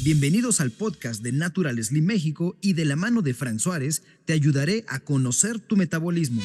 Bienvenidos al podcast de Natural Slim México y de la mano de Frank Suárez te ayudaré a conocer tu metabolismo.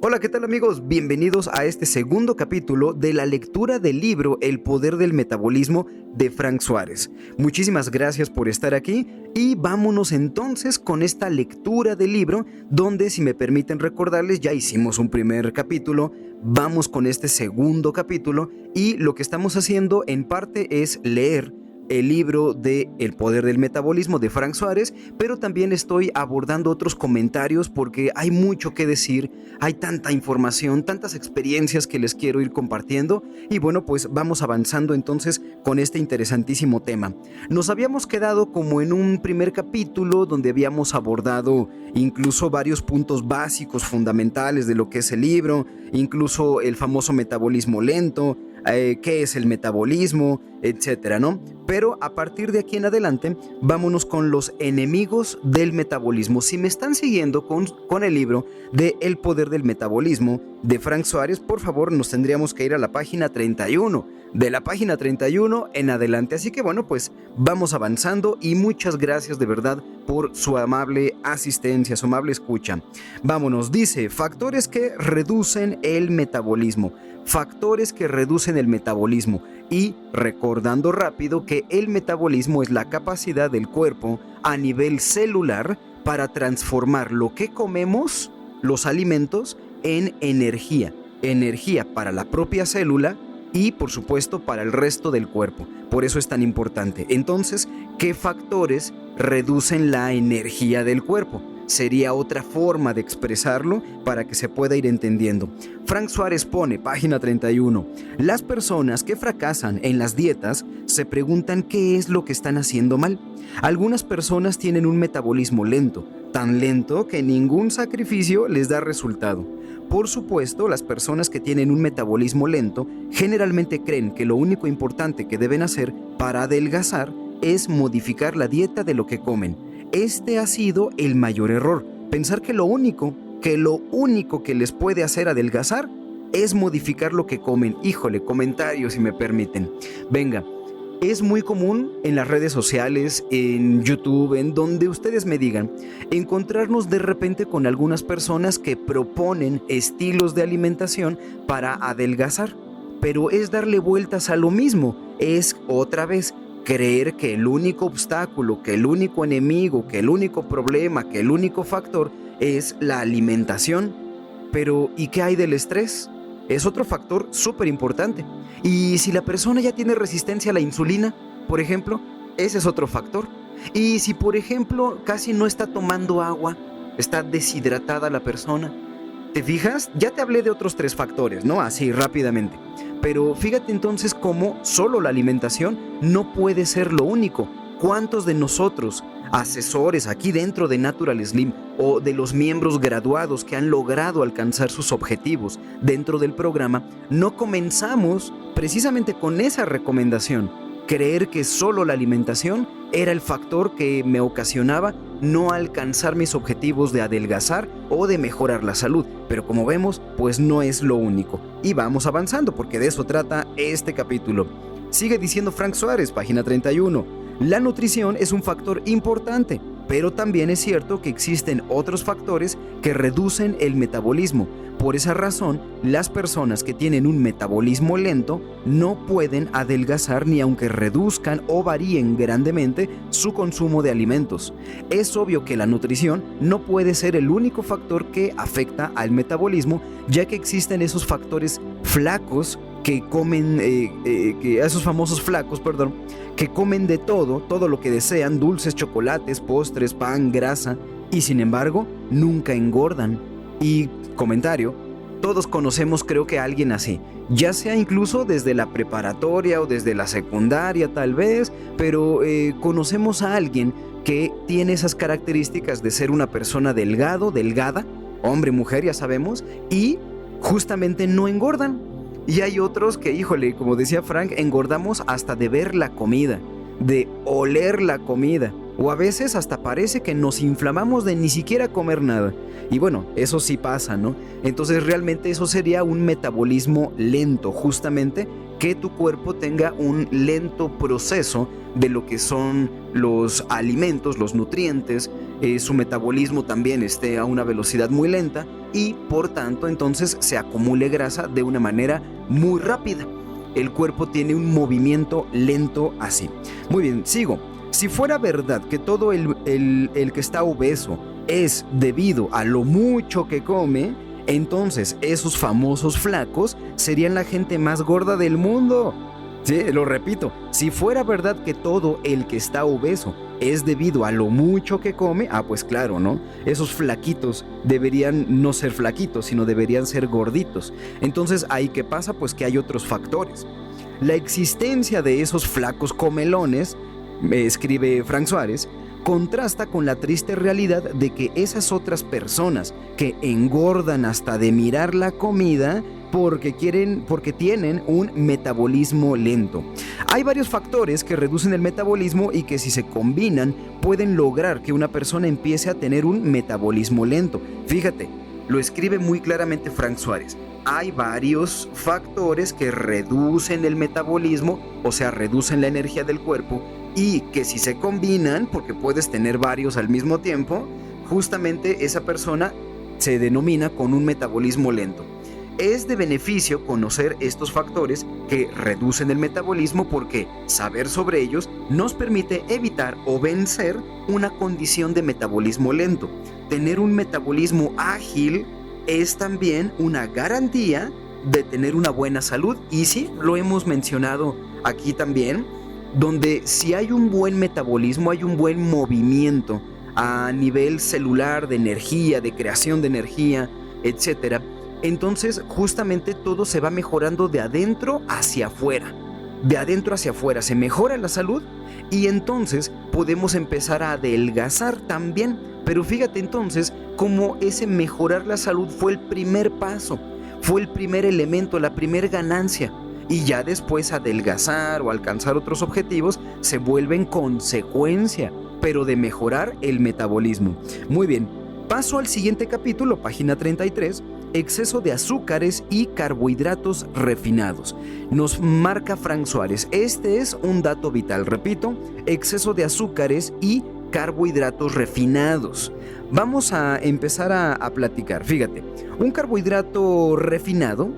Hola, ¿qué tal amigos? Bienvenidos a este segundo capítulo de la lectura del libro El Poder del Metabolismo de Frank Suárez. Muchísimas gracias por estar aquí y vámonos entonces con esta lectura del libro donde, si me permiten recordarles, ya hicimos un primer capítulo, vamos con este segundo capítulo y lo que estamos haciendo en parte es leer el libro de El Poder del Metabolismo de Frank Suárez, pero también estoy abordando otros comentarios porque hay mucho que decir, hay tanta información, tantas experiencias que les quiero ir compartiendo y bueno, pues vamos avanzando entonces con este interesantísimo tema. Nos habíamos quedado como en un primer capítulo donde habíamos abordado incluso varios puntos básicos, fundamentales de lo que es el libro, incluso el famoso metabolismo lento, qué es el metabolismo, etcétera, ¿no? Pero a partir de aquí en adelante, vámonos con los enemigos del metabolismo. Si me están siguiendo con el libro de El Poder del Metabolismo de Frank Suárez, por favor, nos tendríamos que ir a la página 31. De la página 31 en adelante. Así que bueno, pues vamos avanzando y muchas gracias de verdad por su amable asistencia, su amable escucha. Vámonos, dice, factores que reducen el metabolismo. Factores que reducen el metabolismo. Y recordando rápido que el metabolismo es la capacidad del cuerpo a nivel celular para transformar lo que comemos, los alimentos, en energía. Energía para la propia célula y por supuesto para el resto del cuerpo. Por eso es tan importante. Entonces, ¿qué factores reducen la energía del cuerpo? Sería otra forma de expresarlo para que se pueda ir entendiendo. Frank Suárez pone, página 31, las personas que fracasan en las dietas se preguntan qué es lo que están haciendo mal. Algunas personas tienen un metabolismo lento, tan lento que ningún sacrificio les da resultado. Por supuesto, las personas que tienen un metabolismo lento generalmente creen que lo único importante que deben hacer para adelgazar es modificar la dieta de lo que comen. Este ha sido el mayor error, pensar que lo único que les puede hacer adelgazar es modificar lo que comen. Híjole, comentarios si me permiten. Venga, es muy común en las redes sociales, en YouTube, en donde ustedes me digan, encontrarnos de repente con algunas personas que proponen estilos de alimentación para adelgazar, pero es darle vueltas a lo mismo, es otra vez creer que el único obstáculo, que el único enemigo, que el único problema, que el único factor es la alimentación. Pero, ¿y qué hay del estrés? Es otro factor súper importante. Y si la persona ya tiene resistencia a la insulina, por ejemplo, ese es otro factor. Y si, por ejemplo, casi no está tomando agua, está deshidratada la persona, ¿te fijas? Ya te hablé de otros 3 factores, ¿no? Así, rápidamente. Pero fíjate entonces cómo solo la alimentación no puede ser lo único. ¿Cuántos de nosotros, asesores aquí dentro de Natural Slim o de los miembros graduados que han logrado alcanzar sus objetivos dentro del programa, no comenzamos precisamente con esa recomendación? Creer que solo la alimentación era el factor que me ocasionaba no alcanzar mis objetivos de adelgazar o de mejorar la salud. Pero como vemos, pues no es lo único. Y vamos avanzando porque de eso trata este capítulo. Sigue diciendo Frank Suárez, página 31. La nutrición es un factor importante, pero también es cierto que existen otros factores que reducen el metabolismo. Por esa razón, las personas que tienen un metabolismo lento no pueden adelgazar ni aunque reduzcan o varíen grandemente su consumo de alimentos. Es obvio que la nutrición no puede ser el único factor que afecta al metabolismo, ya que existen esos factores flacos que comen, esos famosos flacos, que comen de todo lo que desean, dulces, chocolates, postres, pan, grasa, y sin embargo, nunca engordan. Y comentario, todos conocemos creo que a alguien así, ya sea incluso desde la preparatoria o desde la secundaria tal vez, pero conocemos a alguien que tiene esas características de ser una persona delgada, hombre, mujer, ya sabemos, y justamente no engordan. Y hay otros que, híjole, como decía Frank, engordamos hasta de ver la comida, de oler la comida. O a veces hasta parece que nos inflamamos de ni siquiera comer nada. Y bueno, eso sí pasa, ¿no? Entonces realmente eso sería un metabolismo lento, justamente que tu cuerpo tenga un lento proceso de lo que son los alimentos, los nutrientes, su metabolismo también esté a una velocidad muy lenta y por tanto entonces se acumule grasa de una manera muy rápida. El cuerpo tiene un movimiento lento así. Muy bien, sigo. Si fuera verdad que todo el que está obeso es debido a lo mucho que come, entonces esos famosos flacos serían la gente más gorda del mundo. Sí, lo repito, si fuera verdad que todo el que está obeso es debido a lo mucho que come, pues claro, ¿no? Esos flaquitos deberían no ser flaquitos, sino deberían ser gorditos. Entonces, ¿ahí qué pasa? Pues que hay otros factores. La existencia de esos flacos comelones, escribe Frank Suárez, contrasta con la triste realidad de que esas otras personas que engordan hasta de mirar la comida porque tienen un metabolismo lento. Hay varios factores que reducen el metabolismo y que si se combinan pueden lograr que una persona empiece a tener un metabolismo lento. Fíjate, lo escribe muy claramente Frank Suárez. Hay varios factores que reducen el metabolismo, o sea, reducen la energía del cuerpo, y que si se combinan, porque puedes tener varios al mismo tiempo, justamente esa persona se denomina con un metabolismo lento. Es de beneficio conocer estos factores que reducen el metabolismo porque saber sobre ellos nos permite evitar o vencer una condición de metabolismo lento. Tener un metabolismo ágil es también una garantía de tener una buena salud, y sí, lo hemos mencionado aquí también, donde si hay un buen metabolismo, hay un buen movimiento a nivel celular, de energía, de creación de energía, etcétera. Entonces justamente todo se va mejorando de adentro hacia afuera. De adentro hacia afuera se mejora la salud y entonces podemos empezar a adelgazar también. Pero fíjate entonces cómo ese mejorar la salud fue el primer paso, fue el primer elemento, la primera ganancia. Y ya después adelgazar o alcanzar otros objetivos se vuelven consecuencia, pero de mejorar el metabolismo. Muy bien, paso al siguiente capítulo, página 33, exceso de azúcares y carbohidratos refinados. Nos marca Frank Suárez, este es un dato vital, repito, exceso de azúcares y carbohidratos refinados. Vamos a empezar a platicar, fíjate, un carbohidrato refinado,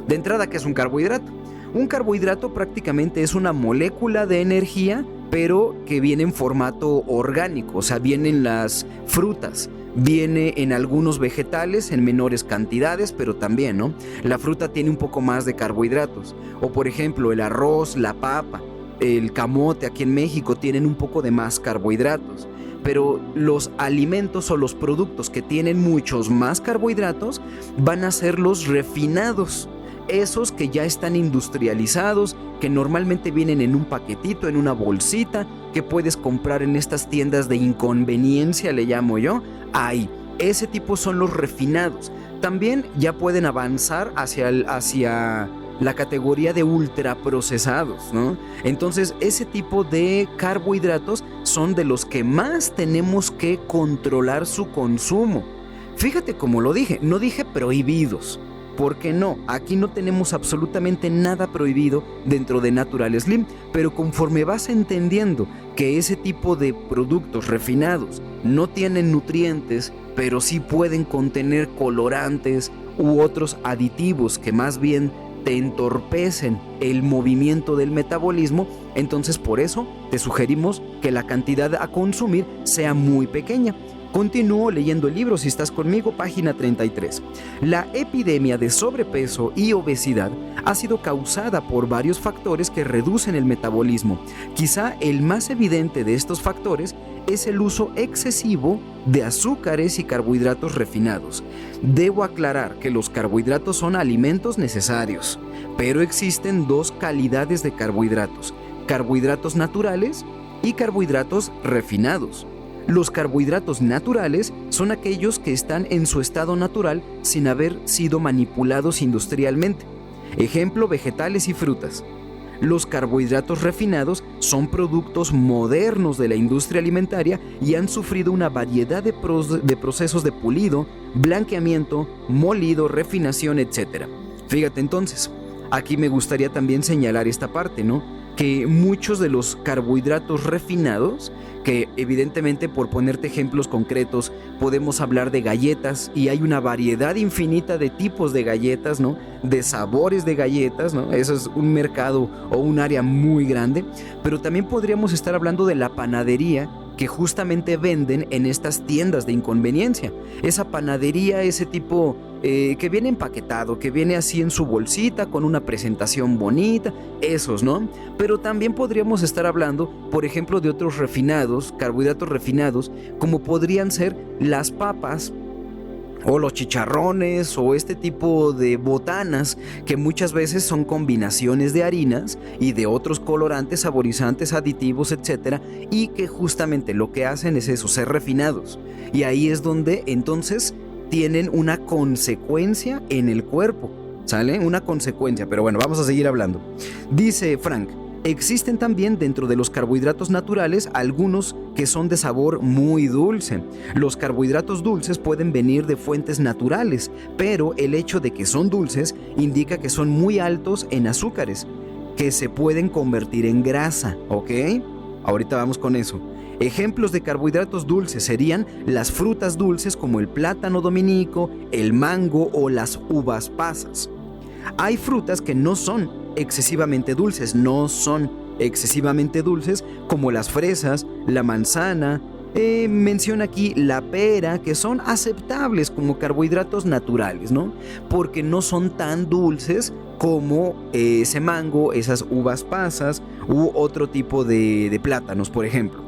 de entrada, ¿qué es un carbohidrato? Un carbohidrato prácticamente es una molécula de energía, pero que viene en formato orgánico, o sea, viene en las frutas, viene en algunos vegetales en menores cantidades, pero también, ¿no? La fruta tiene un poco más de carbohidratos, o por ejemplo, el arroz, la papa, el camote aquí en México tienen un poco de más carbohidratos. Pero los alimentos o los productos que tienen muchos más carbohidratos van a ser los refinados. Esos que ya están industrializados, que normalmente vienen en un paquetito, en una bolsita, que puedes comprar en estas tiendas de inconveniencia, le llamo yo. Ahí, ese tipo son los refinados. También ya pueden avanzar hacia la categoría de ultraprocesados, ¿no? Entonces, ese tipo de carbohidratos son de los que más tenemos que controlar su consumo. Fíjate cómo lo dije, no dije prohibidos. ¿Por qué no? Aquí no tenemos absolutamente nada prohibido dentro de Natural Slim, pero conforme vas entendiendo que ese tipo de productos refinados no tienen nutrientes, pero sí pueden contener colorantes u otros aditivos que más bien te entorpecen el movimiento del metabolismo, entonces por eso te sugerimos que la cantidad a consumir sea muy pequeña. Continúo leyendo el libro si estás conmigo, página 33. La epidemia de sobrepeso y obesidad ha sido causada por varios factores que reducen el metabolismo. Quizá el más evidente de estos factores es el uso excesivo de azúcares y carbohidratos refinados. Debo aclarar que los carbohidratos son alimentos necesarios, pero existen dos calidades de carbohidratos: carbohidratos naturales y carbohidratos refinados. Los carbohidratos naturales son aquellos que están en su estado natural sin haber sido manipulados industrialmente. Ejemplo, vegetales y frutas. Los carbohidratos refinados son productos modernos de la industria alimentaria y han sufrido una variedad de procesos de pulido, blanqueamiento, molido, refinación, etc. Fíjate entonces, aquí me gustaría también señalar esta parte, ¿no? Que muchos de los carbohidratos refinados, que evidentemente por ponerte ejemplos concretos podemos hablar de galletas y hay una variedad infinita de tipos de galletas, ¿no? De sabores de galletas, ¿no? Eso es un mercado o un área muy grande, pero también podríamos estar hablando de la panadería que justamente venden en estas tiendas de inconveniencia. Esa panadería, ese tipo que viene empaquetado, que viene así en su bolsita con una presentación bonita, esos, ¿no? Pero también podríamos estar hablando, por ejemplo, de otros refinados, carbohidratos refinados, como podrían ser las papas, o los chicharrones o este tipo de botanas que muchas veces son combinaciones de harinas y de otros colorantes, saborizantes, aditivos, etcétera, y que justamente lo que hacen es eso, ser refinados. Y ahí es donde entonces tienen una consecuencia en el cuerpo, ¿sale? Una consecuencia, pero bueno, vamos a seguir hablando. Dice Frank: existen también dentro de los carbohidratos naturales algunos que son de sabor muy dulce. Los carbohidratos dulces pueden venir de fuentes naturales, pero el hecho de que son dulces indica que son muy altos en azúcares, que se pueden convertir en grasa, ¿ok? Ahorita vamos con eso. Ejemplos de carbohidratos dulces serían las frutas dulces como el plátano dominico, el mango o las uvas pasas. Hay frutas que no son excesivamente dulces, como las fresas, la manzana, menciona aquí la pera, que son aceptables como carbohidratos naturales, ¿no? Porque no son tan dulces como ese mango, esas uvas pasas u otro tipo de plátanos, por ejemplo.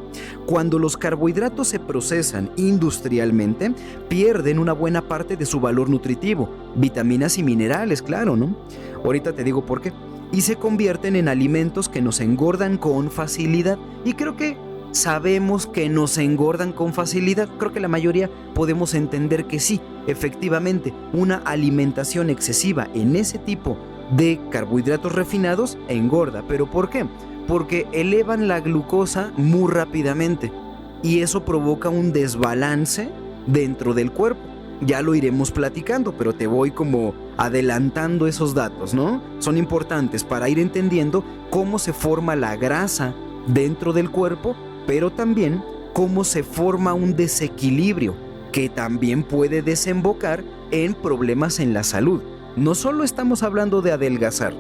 Cuando los carbohidratos se procesan industrialmente, pierden una buena parte de su valor nutritivo, vitaminas y minerales, claro, ¿no? Ahorita te digo por qué. Y se convierten en alimentos que nos engordan con facilidad. Y creo que sabemos que nos engordan con facilidad. Creo que la mayoría podemos entender que sí, efectivamente, una alimentación excesiva en ese tipo de carbohidratos refinados engorda. ¿Pero por qué? Porque elevan la glucosa muy rápidamente y eso provoca un desbalance dentro del cuerpo. Ya lo iremos platicando, pero te voy como adelantando esos datos, ¿no? Son importantes para ir entendiendo cómo se forma la grasa dentro del cuerpo, pero también cómo se forma un desequilibrio que también puede desembocar en problemas en la salud. No solo estamos hablando de adelgazar.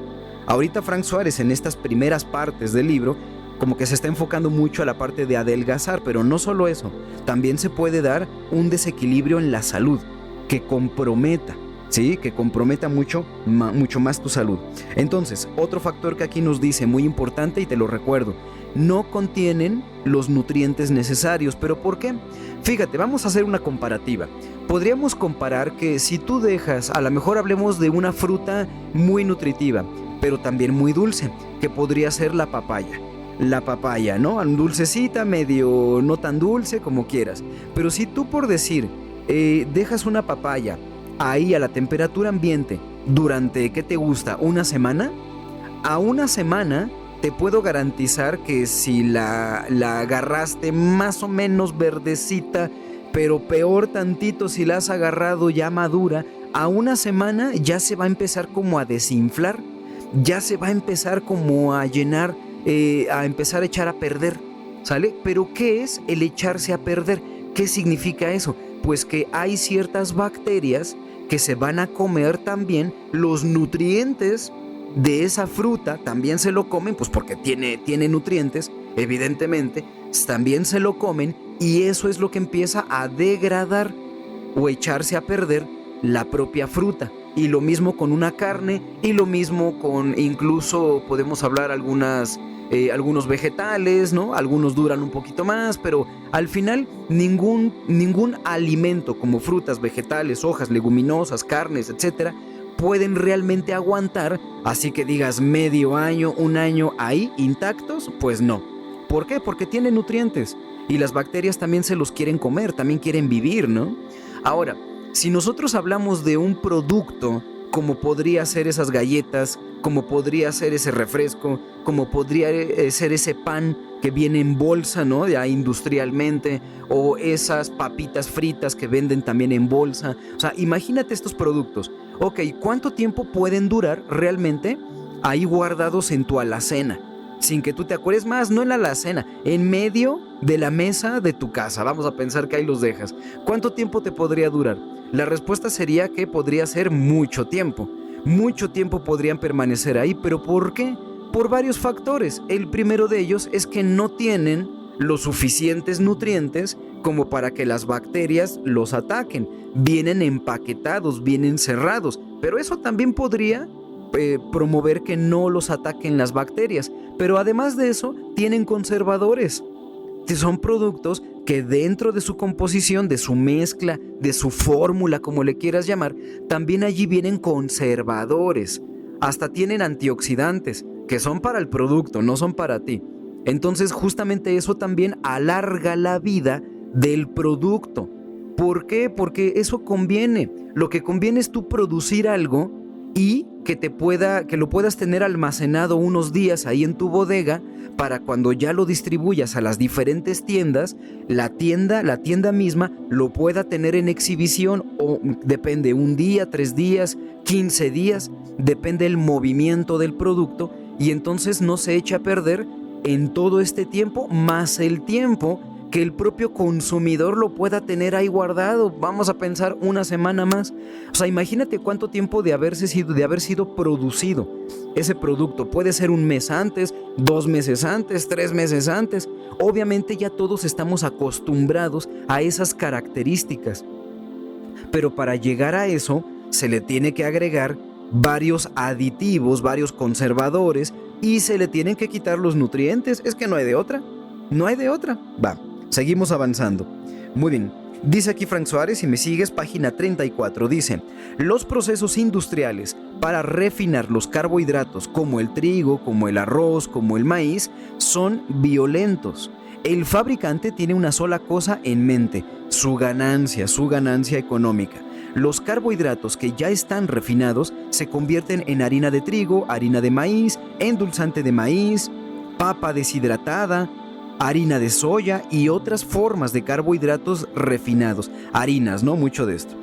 Ahorita Frank Suárez en estas primeras partes del libro como que se está enfocando mucho a la parte de adelgazar, pero no solo eso, también se puede dar un desequilibrio en la salud que comprometa, ¿sí? Que comprometa mucho más tu salud. Entonces, otro factor que aquí nos dice muy importante y te lo recuerdo, no contienen los nutrientes necesarios. ¿Pero por qué? Fíjate, vamos a hacer una comparativa. Podríamos comparar que si tú dejas, a lo mejor hablemos de una fruta muy nutritiva, pero también muy dulce, que podría ser la papaya. La papaya, ¿no? Dulcecita, medio no tan dulce, como quieras. Pero si tú, por decir, dejas una papaya ahí a la temperatura ambiente durante, ¿qué te gusta? ¿Una semana? A una semana te puedo garantizar que si la agarraste más o menos verdecita, pero peor tantito si la has agarrado ya madura, a una semana ya se va a empezar como a desinflar, ya se va a empezar como a llenar, a empezar a echar a perder, ¿sale? Pero ¿qué es el echarse a perder? ¿Qué significa eso? Pues que hay ciertas bacterias que se van a comer también los nutrientes de esa fruta, también se lo comen, pues porque tiene nutrientes, evidentemente, también se lo comen y eso es lo que empieza a degradar o echarse a perder la propia fruta. Y lo mismo con una carne, y lo mismo con, incluso podemos hablar algunos vegetales, ¿no? Algunos duran un poquito más, pero al final ningún alimento como frutas, vegetales, hojas, leguminosas, carnes, etcétera, pueden realmente aguantar, así que digas medio año, un año ahí intactos, pues no. ¿Por qué? Porque tienen nutrientes y las bacterias también se los quieren comer, también quieren vivir, ¿no? Ahora, si nosotros hablamos de un producto como podría ser esas galletas, como podría ser ese refresco, como podría ser ese pan que viene en bolsa, ¿no? Ya industrialmente, o esas papitas fritas que venden también en bolsa. O sea, imagínate estos productos. Ok, ¿cuánto tiempo pueden durar realmente ahí guardados en tu alacena? Sin que tú te acuerdes, más, no en la alacena, en medio de la mesa de tu casa. Vamos a pensar que ahí los dejas. ¿Cuánto tiempo te podría durar? La respuesta sería que podría ser mucho tiempo. Mucho tiempo podrían permanecer ahí, pero ¿por qué? Por varios factores. El primero de ellos es que no tienen los suficientes nutrientes como para que las bacterias los ataquen. Vienen empaquetados, vienen cerrados, pero eso también podría promover que no los ataquen las bacterias. Pero además de eso, tienen conservadores. Son productos que dentro de su composición, de su mezcla, de su fórmula, como le quieras llamar, también allí vienen conservadores. Hasta tienen antioxidantes, que son para el producto, no son para ti. Entonces, justamente eso también alarga la vida del producto. ¿Por qué? Porque eso conviene. Lo que conviene es tú producir algo y que lo puedas tener almacenado unos días ahí en tu bodega para cuando ya lo distribuyas a las diferentes tiendas, la tienda misma lo pueda tener en exhibición, o depende, 1 día, 3 días, 15 días, depende del movimiento del producto, y entonces no se echa a perder en todo este tiempo, más el tiempo que el propio consumidor lo pueda tener ahí guardado. Vamos a pensar 1 semana más. O sea, imagínate cuánto tiempo de haber sido producido ese producto. Puede ser 1 mes antes, 2 meses antes, 3 meses antes. Obviamente ya todos estamos acostumbrados a esas características. Pero para llegar a eso, se le tiene que agregar varios aditivos, varios conservadores, y se le tienen que quitar los nutrientes. Es que no hay de otra. No hay de otra. Va. Seguimos avanzando. Muy bien. Dice aquí Frank Suárez, si me sigues, página 34, dice: los procesos industriales para refinar los carbohidratos, como el trigo, como el arroz, como el maíz, son violentos. El fabricante tiene una sola cosa en mente: su ganancia económica. Los carbohidratos que ya están refinados se convierten en harina de trigo, harina de maíz, endulzante de maíz, papa deshidratada, harina de soya y otras formas de carbohidratos refinados, harinas, ¿no? Mucho de esto.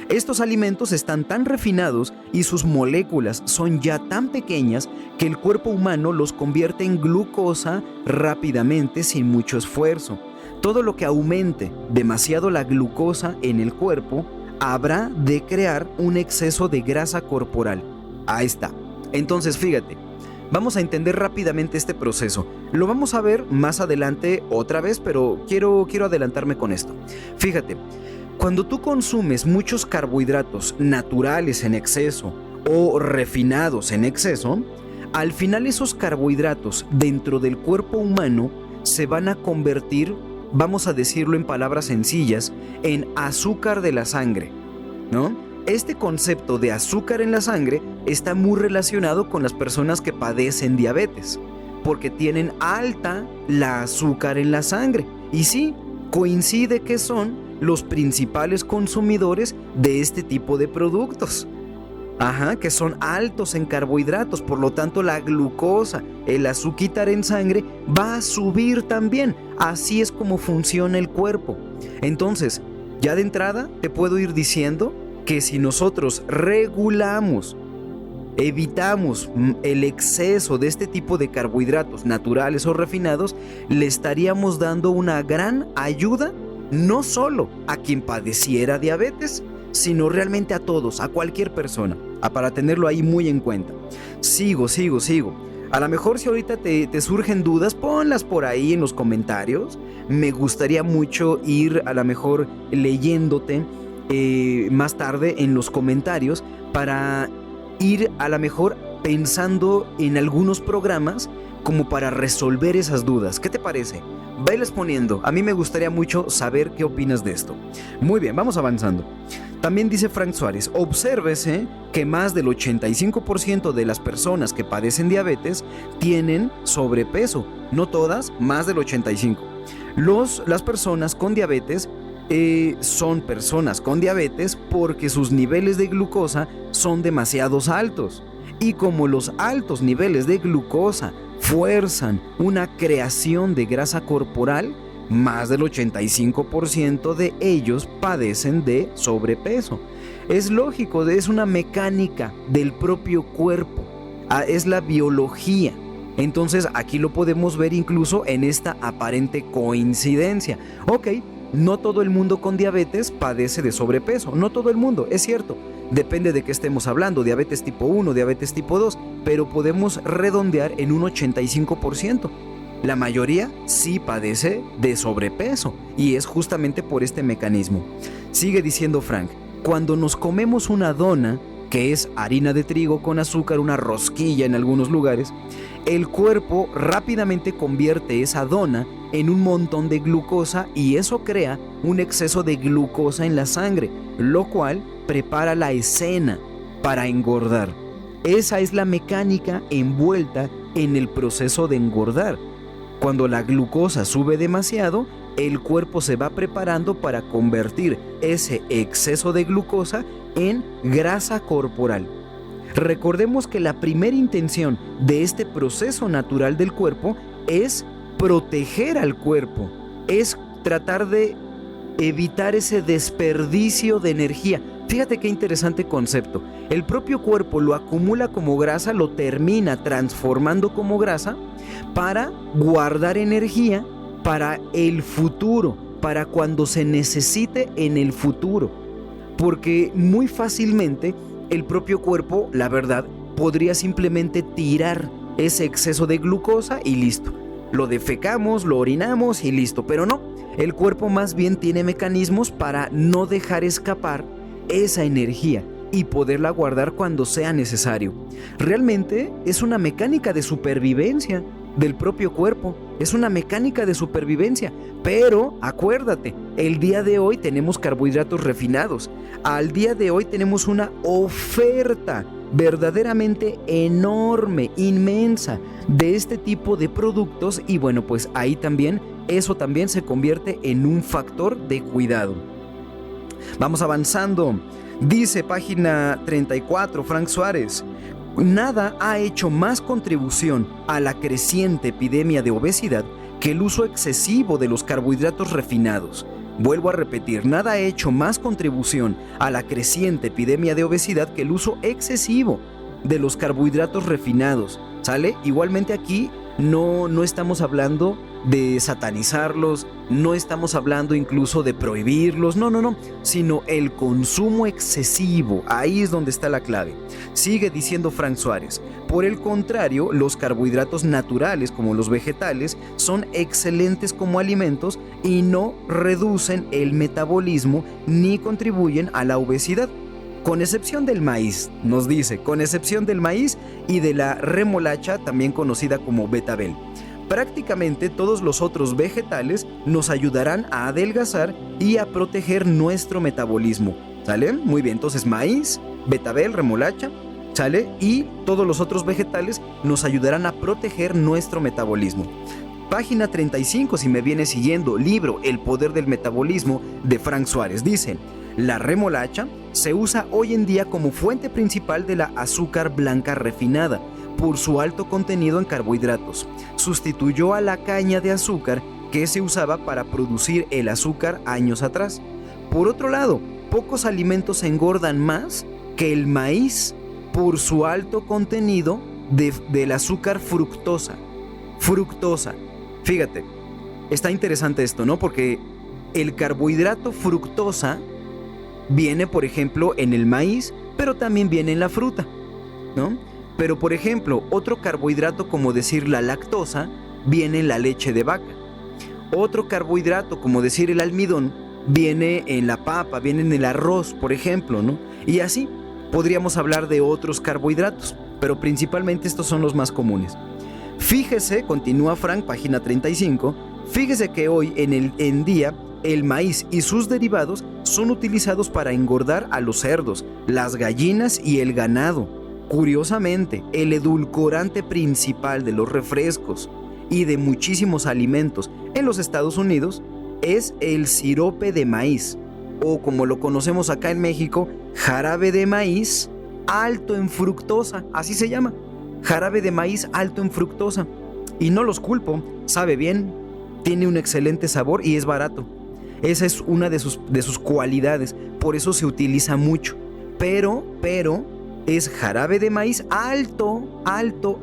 Estos alimentos están tan refinados y sus moléculas son ya tan pequeñas que el cuerpo humano los convierte en glucosa rápidamente sin mucho esfuerzo. Todo lo que aumente demasiado la glucosa en el cuerpo habrá de crear un exceso de grasa corporal. Ahí está. Entonces, fíjate. Vamos a entender rápidamente este proceso. Lo vamos a ver más adelante otra vez, pero quiero adelantarme con esto. Fíjate, cuando tú consumes muchos carbohidratos naturales en exceso o refinados en exceso, al final esos carbohidratos dentro del cuerpo humano se van a convertir, vamos a decirlo en palabras sencillas, en azúcar de la sangre, ¿no? Este concepto de azúcar en la sangre está muy relacionado con las personas que padecen diabetes, porque tienen alta la azúcar en la sangre. Y sí, coincide que son los principales consumidores de este tipo de productos. Que son altos en carbohidratos, por lo tanto la glucosa, el azúcar en sangre va a subir también. Así es como funciona el cuerpo. Entonces, ya de entrada te puedo ir diciendo que si nosotros regulamos, evitamos el exceso de este tipo de carbohidratos naturales o refinados, le estaríamos dando una gran ayuda no solo a quien padeciera diabetes, sino realmente a todos, a cualquier persona, para tenerlo ahí muy en cuenta. Sigo. A lo mejor si ahorita te surgen dudas, ponlas por ahí en los comentarios. Me gustaría mucho ir a lo mejor leyéndote más tarde en los comentarios para ir a lo mejor pensando en algunos programas como para resolver esas dudas. ¿Qué te parece? Vailes poniendo. A mí me gustaría mucho saber qué opinas de esto. Muy bien, vamos avanzando. También dice Frank Suárez: obsérvese que más del 85% de las personas que padecen diabetes tienen sobrepeso. No todas, más del 85%. Las personas con diabetes son personas con diabetes porque sus niveles de glucosa son demasiado altos. Y como los altos niveles de glucosa fuerzan una creación de grasa corporal, más del 85% de ellos padecen de sobrepeso. Es lógico, es una mecánica del propio cuerpo, es la biología. Entonces aquí lo podemos ver incluso en esta aparente coincidencia. Ok, no todo el mundo con diabetes padece de sobrepeso, no todo el mundo, es cierto. Depende de qué estemos hablando, diabetes tipo 1, diabetes tipo 2, pero podemos redondear en un 85%. La mayoría sí padece de sobrepeso y es justamente por este mecanismo. Sigue diciendo Frank, cuando nos comemos una dona, que es harina de trigo con azúcar, una rosquilla en algunos lugares, el cuerpo rápidamente convierte esa dona en un montón de glucosa y eso crea un exceso de glucosa en la sangre, lo cual prepara la escena para engordar. Esa es la mecánica envuelta en el proceso de engordar. Cuando la glucosa sube demasiado, el cuerpo se va preparando para convertir ese exceso de glucosa en grasa corporal. Recordemos que la primera intención de este proceso natural del cuerpo es proteger al cuerpo, es tratar de evitar ese desperdicio de energía. Fíjate qué interesante concepto. El propio cuerpo lo acumula como grasa, lo termina transformando como grasa para guardar energía para el futuro, para cuando se necesite en el futuro. Porque muy fácilmente el propio cuerpo, la verdad, podría simplemente tirar ese exceso de glucosa y listo. Lo defecamos, lo orinamos y listo. Pero no, el cuerpo más bien tiene mecanismos para no dejar escapar esa energía y poderla guardar cuando sea necesario. Realmente es una mecánica de supervivencia del propio cuerpo, es una mecánica de supervivencia. Pero acuérdate, el día de hoy tenemos carbohidratos refinados, al día de hoy tenemos una oferta verdaderamente enorme, inmensa de este tipo de productos y bueno, pues ahí también, eso también se convierte en un factor de cuidado. Vamos avanzando. Dice página 34, Frank Suárez, nada ha hecho más contribución a la creciente epidemia de obesidad que el uso excesivo de los carbohidratos refinados. Vuelvo a repetir, nada ha hecho más contribución a la creciente epidemia de obesidad que el uso excesivo de los carbohidratos refinados. ¿Sale? Igualmente aquí no estamos hablando de satanizarlos, no estamos hablando incluso de prohibirlos, no, sino el consumo excesivo, ahí es donde está la clave. Sigue diciendo Frank Suárez, por el contrario, los carbohidratos naturales como los vegetales son excelentes como alimentos y no reducen el metabolismo ni contribuyen a la obesidad. Con excepción del maíz, nos dice, con excepción del maíz y de la remolacha, también conocida como betabel. Prácticamente todos los otros vegetales nos ayudarán a adelgazar y a proteger nuestro metabolismo. ¿Sale? Muy bien, entonces maíz, betabel, remolacha, ¿sale? Y todos los otros vegetales nos ayudarán a proteger nuestro metabolismo. Página 35, si me viene siguiendo, libro El poder del metabolismo de Frank Suárez, dice: la remolacha se usa hoy en día como fuente principal de la azúcar blanca refinada por su alto contenido en carbohidratos. Sustituyó a la caña de azúcar que se usaba para producir el azúcar años atrás. Por otro lado, pocos alimentos engordan más que el maíz por su alto contenido del azúcar fructosa. Fíjate, está interesante esto, ¿no? Porque el carbohidrato fructosa viene, por ejemplo, en el maíz, pero también viene en la fruta, ¿no? Pero, por ejemplo, otro carbohidrato, como decir la lactosa, viene en la leche de vaca. Otro carbohidrato, como decir el almidón, viene en la papa, viene en el arroz, por ejemplo, ¿no? Y así podríamos hablar de otros carbohidratos, pero principalmente estos son los más comunes. Fíjese, continúa Frank, página 35, fíjese que hoy en día el maíz y sus derivados son utilizados para engordar a los cerdos, las gallinas y el ganado. Curiosamente, el edulcorante principal de los refrescos y de muchísimos alimentos en los Estados Unidos es el sirope de maíz, o como lo conocemos acá en México, jarabe de maíz alto en fructosa, así se llama, jarabe de maíz alto en fructosa. Y no los culpo, sabe bien, tiene un excelente sabor y es barato. Esa es una de sus cualidades, por eso se utiliza mucho. Pero es jarabe de maíz alto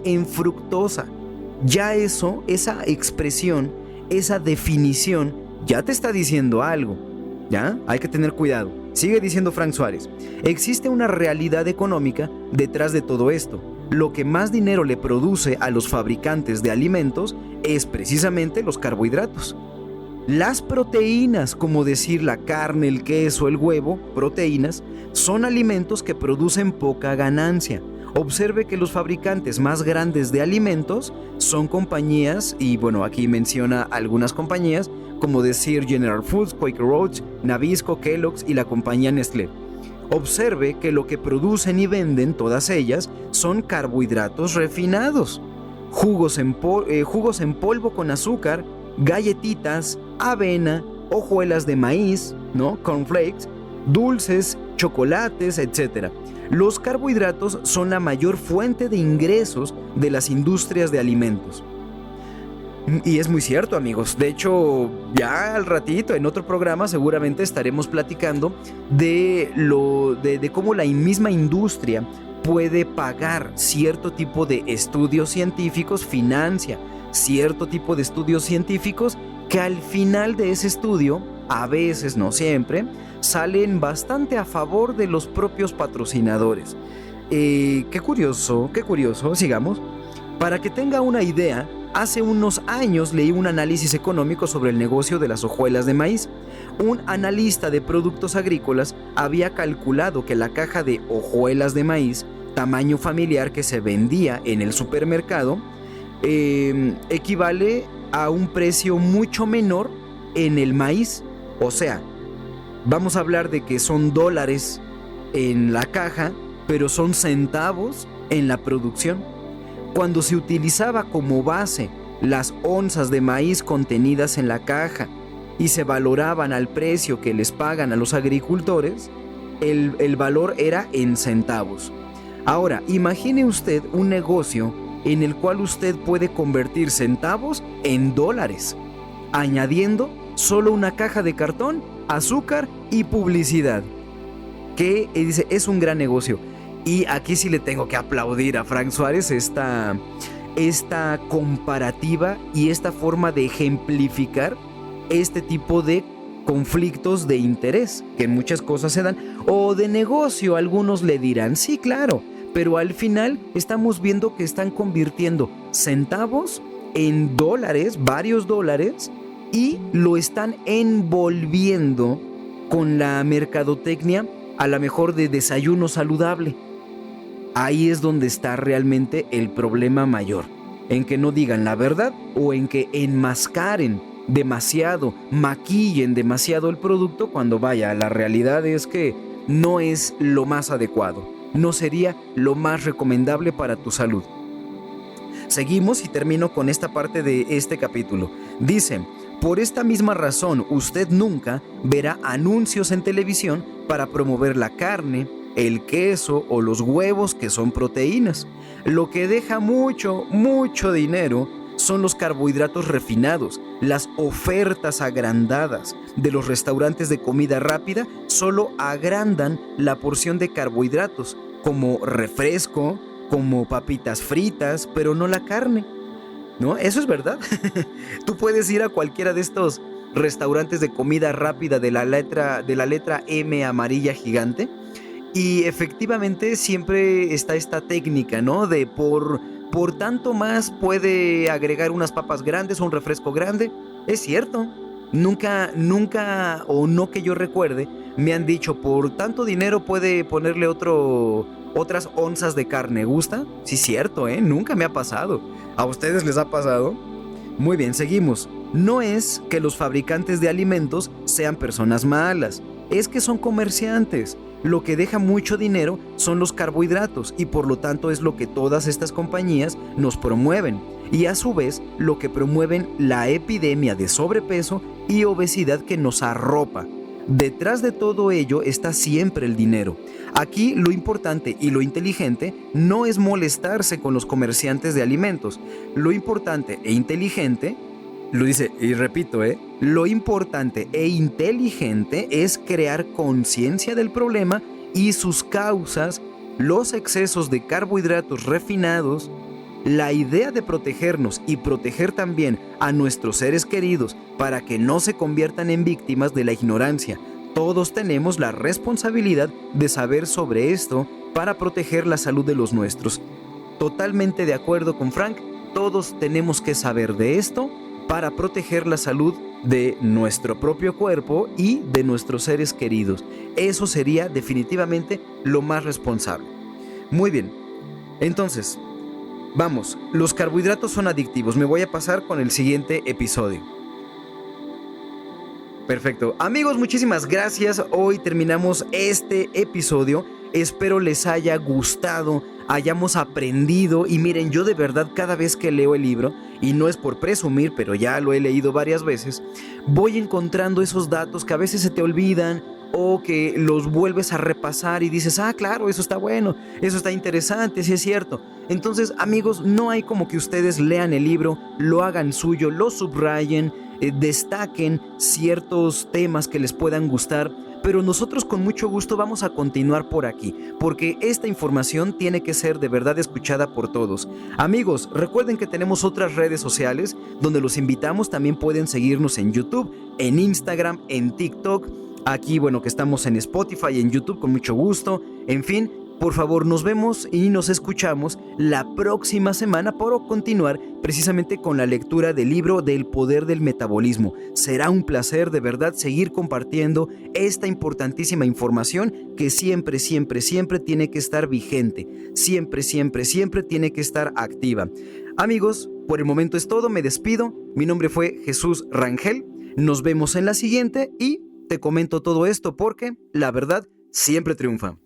en fructosa. Ya eso, esa expresión, esa definición, ya te está diciendo algo. ¿Ya? Hay que tener cuidado. Sigue diciendo Frank Suárez: existe una realidad económica detrás de todo esto. Lo que más dinero le produce a los fabricantes de alimentos es precisamente los carbohidratos. Las proteínas, como decir la carne, el queso, el huevo, proteínas, son alimentos que producen poca ganancia. Observe que los fabricantes más grandes de alimentos son compañías, y bueno, aquí menciona algunas compañías, como decir General Foods, Quaker Oats, Nabisco, Kellogg's y la compañía Nestlé. Observe que lo que producen y venden todas ellas son carbohidratos refinados, jugos en polvo con azúcar, galletitas, avena, hojuelas de maíz, ¿no? Cornflakes, dulces, chocolates, etc. Los carbohidratos son la mayor fuente de ingresos de las industrias de alimentos. Y es muy cierto, amigos. De hecho, ya al ratito, en otro programa, seguramente estaremos platicando de cómo la misma industria puede pagar cierto tipo de estudios científicos, financia cierto tipo de estudios científicos que al final de ese estudio, a veces, no siempre, salen bastante a favor de los propios patrocinadores. Qué curioso, sigamos. Para que tenga una idea, hace unos años leí un análisis económico sobre el negocio de las hojuelas de maíz. Un analista de productos agrícolas había calculado que la caja de hojuelas de maíz, tamaño familiar que se vendía en el supermercado, equivale a un precio mucho menor en el maíz. O sea, vamos a hablar de que son dólares en la caja, pero son centavos en la producción. Cuando se utilizaba como base las onzas de maíz contenidas en la caja y se valoraban al precio que les pagan a los agricultores, el valor era en centavos. Ahora, imagine usted un negocio en el cual usted puede convertir centavos en dólares, añadiendo solo una caja de cartón, azúcar y publicidad. Que dice, es un gran negocio. Y aquí sí le tengo que aplaudir a Frank Suárez esta comparativa y esta forma de ejemplificar este tipo de conflictos de interés que en muchas cosas se dan, o de negocio. Algunos le dirán, sí, claro, pero al final estamos viendo que están convirtiendo centavos en dólares, varios dólares, y lo están envolviendo con la mercadotecnia, a lo mejor de desayuno saludable. Ahí es donde está realmente el problema mayor, en que no digan la verdad o en que enmascaren demasiado, maquillen demasiado el producto, cuando vaya, la realidad es que no es lo más adecuado, no sería lo más recomendable para tu salud. Seguimos y termino con esta parte de este capítulo. Dice: por esta misma razón, usted nunca verá anuncios en televisión para promover la carne, el queso o los huevos, que son proteínas. Lo que deja mucho dinero son los carbohidratos refinados. Las ofertas agrandadas de los restaurantes de comida rápida solo agrandan la porción de carbohidratos, como refresco, como papitas fritas, pero no la carne. ¿No? Eso es verdad. Tú puedes ir a cualquiera de estos restaurantes de comida rápida de la letra M amarilla gigante, y efectivamente siempre está esta técnica, ¿no? De por tanto más puede agregar unas papas grandes o un refresco grande. Es cierto. Nunca, o no que yo recuerde, me han dicho, por tanto dinero puede ponerle otras onzas de carne. ¿Gusta? Sí, cierto, nunca me ha pasado. ¿A ustedes les ha pasado? Muy bien, seguimos. No es que los fabricantes de alimentos sean personas malas, es que son comerciantes. Lo que deja mucho dinero son los carbohidratos, y por lo tanto es lo que todas estas compañías nos promueven. y a su vez lo que promueven la epidemia de sobrepeso y obesidad que nos arropa. Detrás de todo ello está siempre el dinero. Aquí lo importante y lo inteligente no es molestarse con los comerciantes de alimentos. Lo importante e inteligente, lo dice y repito, lo importante e inteligente es crear conciencia del problema y sus causas, los excesos de carbohidratos refinados, la idea de protegernos y proteger también a nuestros seres queridos para que no se conviertan en víctimas de la ignorancia. Todos tenemos la responsabilidad de saber sobre esto para proteger la salud de los nuestros. Totalmente de acuerdo con Frank, todos tenemos que saber de esto para proteger la salud de nuestro propio cuerpo y de nuestros seres queridos. Eso sería definitivamente lo más responsable. Muy bien, entonces, vamos, los carbohidratos son adictivos. Me voy a pasar con el siguiente episodio. Perfecto. Amigos, muchísimas gracias. Hoy terminamos este episodio. Espero les haya gustado, hayamos aprendido. Y miren, yo de verdad cada vez que leo el libro, y no es por presumir, pero ya lo he leído varias veces, voy encontrando esos datos que a veces se te olvidan o que los vuelves a repasar y dices, claro, eso está bueno, eso está interesante, sí es cierto. Entonces, amigos, no hay como que ustedes lean el libro, lo hagan suyo, lo subrayen, destaquen ciertos temas que les puedan gustar, pero nosotros con mucho gusto vamos a continuar por aquí, porque esta información tiene que ser de verdad escuchada por todos. Amigos, recuerden que tenemos otras redes sociales donde los invitamos, también pueden seguirnos en YouTube, en Instagram, en TikTok, aquí que estamos en Spotify, en YouTube, con mucho gusto, en fin. Por favor, nos vemos y nos escuchamos la próxima semana para continuar precisamente con la lectura del libro del poder del metabolismo. Será un placer de verdad seguir compartiendo esta importantísima información que siempre, siempre, siempre tiene que estar vigente. Siempre, siempre, siempre tiene que estar activa. Amigos, por el momento es todo, me despido. Mi nombre fue Jesús Rangel. Nos vemos en la siguiente y te comento todo esto porque la verdad siempre triunfa.